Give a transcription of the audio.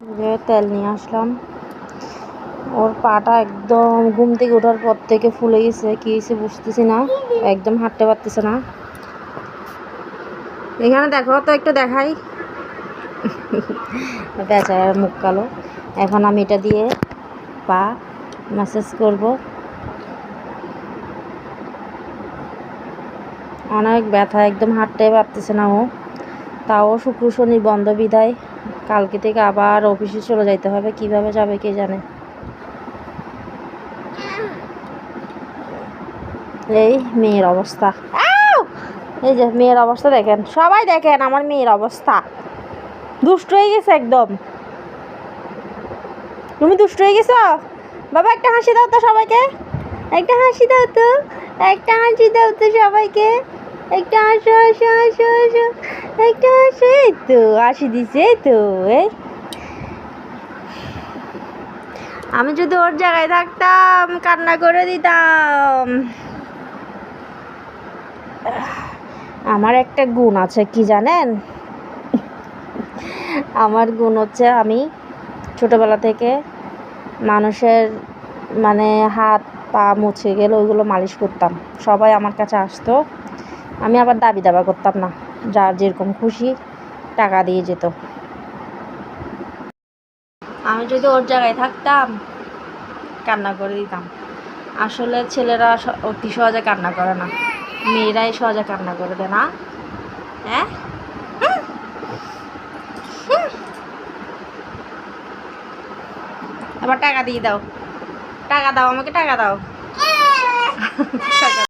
যে তেল নিয়ে আসলাম। ওর পাটা একদম ঘুম থেকে ওঠার পর থেকে ফুলে গেছে, কি হয়েছে বুঝতেছি না, একদম হাঁটতে পারতেছে না। এখানে দেখো তো, একটু দেখাই। বেচারার মুখ কালো। এখন আমি এটা দিয়ে পা ম্যাসাজ করব। অনেক ব্যথা, একদম হাঁটতে পারতেছে না ও। তাও শুক্র শনি বন্ধ বিদায় কালকে থেকে আবার অফিসে চলে যাইতে হবে। কিভাবে যাবে কে জানে। এই মেয়ের অবস্থা, এই যে মেয়ের অবস্থা দেখেন, সবাই দেখেন আমার মেয়ের অবস্থা। দুষ্ট হয়ে গেছে একদম। তুমি দুষ্ট হয়ে গেছো বাবা। একটা হাসি দাও তো সবাইকে, একটা হাসি দাও তো, একটা হাসি দাও তো সবাইকে, একটা হাসো হাসো হাসো হাসো, একটা হাসো। এই তো হাসি দিছে, এই তো। আমি যদি ওর জায়গায় থাকতাম কান্না করে দিতাম। আমার একটা গুণ আছে, কি জানেন? আমার গুণ হচ্ছে আমি ছোটবেলা থেকে মানুষের মানে হাত পা মুছে গেলে ওইগুলো মালিশ করতাম। সবাই আমার কাছে আসতো, আমি আবার দাবি দাবা করতাম না, যার যেরকম খুশি টাকা দিয়ে যেত। আমি যদি ওর জায়গায় থাকতাম কান্না করে দিতাম। আসলে ছেলেরা অতি সহজে কান্না করে না, মেয়েরাই সহজে কান্না করে দেয় না। হ্যাঁ, আবার টাকা দিয়ে দাও, টাকা দাও আমাকে, টাকা দাও।